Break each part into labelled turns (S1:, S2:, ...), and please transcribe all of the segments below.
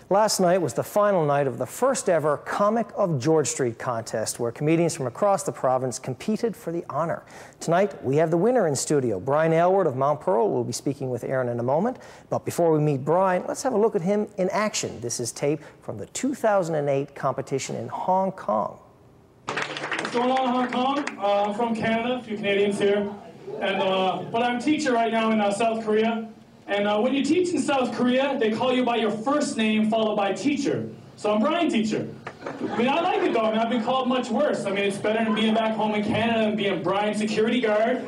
S1: Last night was the final night of the first ever Comic of George Street contest, where comedians from across the province competed for the honor. Tonight, we have the winner in studio. Brian Aylward of Mount Pearl will be speaking with Aaron in a moment. But before we meet Brian, let's have a look at him in action. This is tape from the 2008 competition in Hong Kong.
S2: What's going on in Hong Kong? I'm from Canada, a few Canadians here. But I'm a teacher right now in South Korea. And when you teach in South Korea, they call you by your first name followed by teacher. So I'm Brian Teacher. I mean, I like it though. I mean, I've been called much worse. I mean, it's better than being back home in Canada than being Brian Security Guard.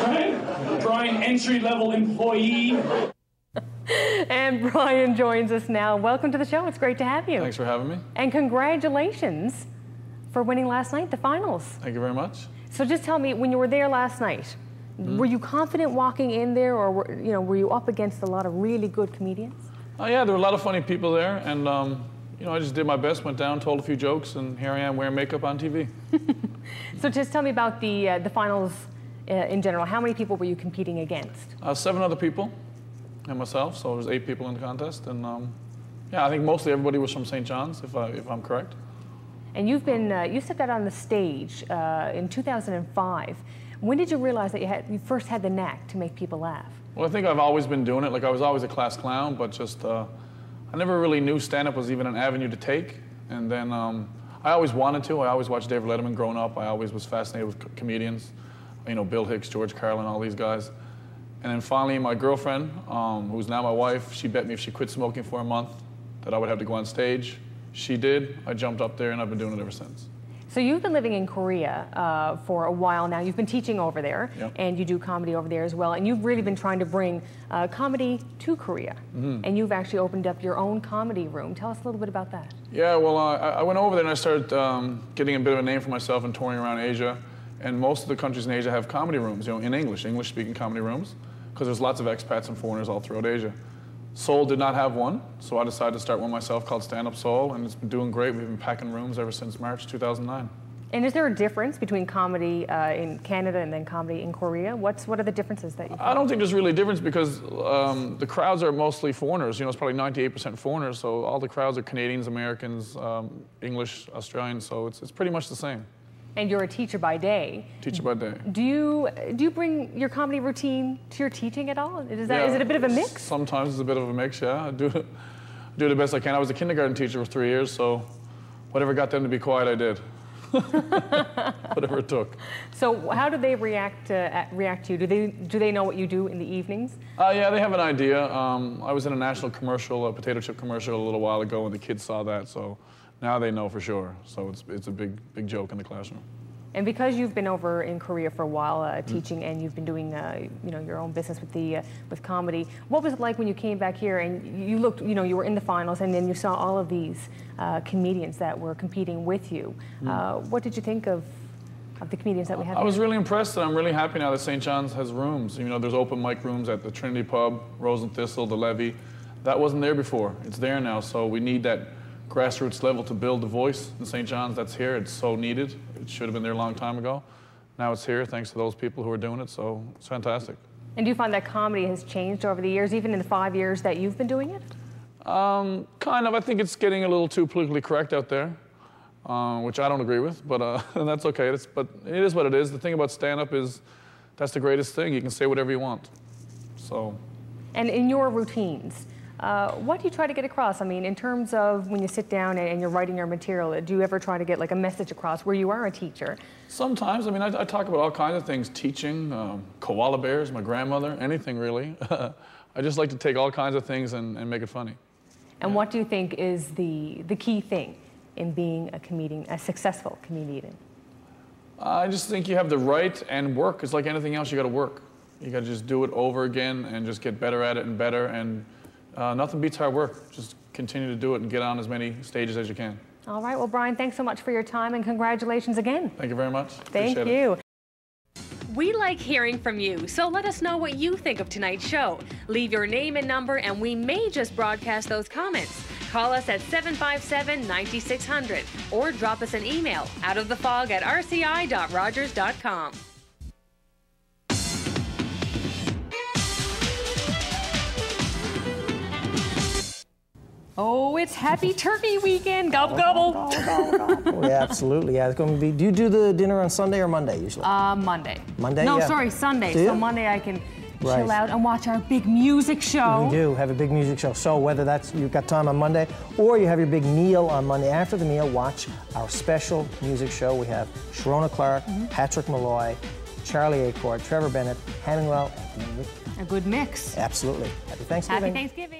S2: Right? Brian Entry-Level Employee.
S3: And Brian joins us now. Welcome to the show. It's great to have you.
S4: Thanks for having me.
S3: And congratulations for winning last night, the finals.
S4: Thank you very much.
S3: So just tell me, when you were there last night, were you confident walking in there, or were you up against a lot of really good comedians?
S4: Yeah, there were a lot of funny people there, and I just did my best, went down, told a few jokes, and here I am wearing makeup on TV.
S3: So just tell me about the finals in general. How many people were you competing against? 7 other people and myself, so there was 8 people in the contest, and yeah, I think mostly everybody was from St. John's, if I'm correct. And you've been you stepped out on the stage in 2005. When did you realize that you first had the knack to make people laugh?
S4: Well, I think I've always been doing it. Like, I was always a class clown, but just I never really knew stand-up was even an avenue to take. And then I always wanted to. I always watched David Letterman growing up. I always was fascinated with comedians, Bill Hicks, George Carlin, all these guys. And then finally, my girlfriend, who's now my wife, she bet me if she quit smoking for a month that I would have to go on stage. She did. I jumped up there, and I've been doing it ever since.
S3: So you've been living in Korea for a while now. You've been teaching over there,
S4: yep.
S3: And you do comedy over there as well. And you've really been trying to bring comedy to Korea. Mm-hmm. And you've actually opened up your own comedy room. Tell us a little bit about that.
S4: Yeah, well, I went over there and I started getting a bit of a name for myself and touring around Asia. And most of the countries in Asia have comedy rooms, in English-speaking comedy rooms, because there's lots of expats and foreigners all throughout Asia. Seoul did not have one, so I decided to start one myself called Stand Up Seoul, and it's been doing great. We've been packing rooms ever since March 2009.
S3: And is there a difference between comedy in Canada and then comedy in Korea? What are the differences that you find?
S4: I don't think there's really a difference, because the crowds are mostly foreigners. It's probably 98% foreigners, so all the crowds are Canadians, Americans, English, Australians, so it's pretty much the same.
S3: And you're a teacher by day.
S4: Teacher by day.
S3: Do you bring your comedy routine to your teaching at all? Is it a bit of a mix?
S4: Sometimes it's a bit of a mix, yeah. I do the best I can. I was a kindergarten teacher for 3 years, so whatever got them to be quiet, I did. Whatever it took.
S3: So how do they react to you? Do they know what you do in the evenings?
S4: Yeah, they have an idea. I was in a national commercial, a potato chip commercial, a little while ago, and the kids saw that, so now they know for sure. So it's a big joke in the classroom.
S3: And because you've been over in Korea for a while teaching, and you've been doing your own business with comedy, what was it like when you came back here and you looked, you were in the finals, and then you saw all of these comedians that were competing with you? What did you think of the comedians that we have here?
S4: I was really impressed, and I'm really happy now that St. John's has rooms. There's open mic rooms at the Trinity Pub, Rose and Thistle, the Levee. That wasn't there before. It's there now, so we need that grassroots level to build the voice in St. John's. That's here. It's so needed. It should have been there a long time ago. Now it's here thanks to those people who are doing it, so it's fantastic. And
S3: do you find that comedy has changed over the years, even in the 5 years that you've been doing it?
S4: Kind of. I think it's getting a little too politically correct out there, which I don't agree with, but that's okay. But it is what it is. The thing about stand-up is that's the greatest thing. You can say whatever you want. So.
S3: And in your routines, what do you try to get across? I mean, in terms of when you sit down and you're writing your material, do you ever try to get like a message across where you are a teacher?
S4: Sometimes. I mean, I talk about all kinds of things, teaching, koala bears, my grandmother, anything really. I just like to take all kinds of things and make it funny.
S3: And what do you think is the key thing in being a comedian, a successful comedian?
S4: I just think you have the right and work. It's like anything else, you got to work. You got to just do it over again and just get better at it and better. And nothing beats hard work. Just continue to do it and get on as many stages as you can.
S3: All right. Well, Brian, thanks so much for your time, and congratulations again.
S4: Thank you very much.
S3: Thank you.
S5: We like hearing from you, so let us know what you think of tonight's show. Leave your name and number, and we may just broadcast those comments. Call us at 757-9600 or drop us an email outofthefog@rci.rogers.com. Oh, it's Happy Turkey Weekend. Gobble, gobble.
S1: Oh, yeah, absolutely. Yeah, it's going to be. Do you do the dinner on Sunday or Monday usually?
S5: Monday.
S1: Monday?
S5: No,
S1: yeah.
S5: sorry, Sunday. So Monday I can chill out and watch our big music show.
S1: We do have a big music show. So whether that's you've got time on Monday or you have your big meal on Monday, after the meal, watch our special music show. We have Sharona Clark, Patrick Malloy, Charlie Aylward, Trevor Bennett, Hemingwell, and
S5: a good mix.
S1: Absolutely. Happy Thanksgiving.
S5: Happy Thanksgiving.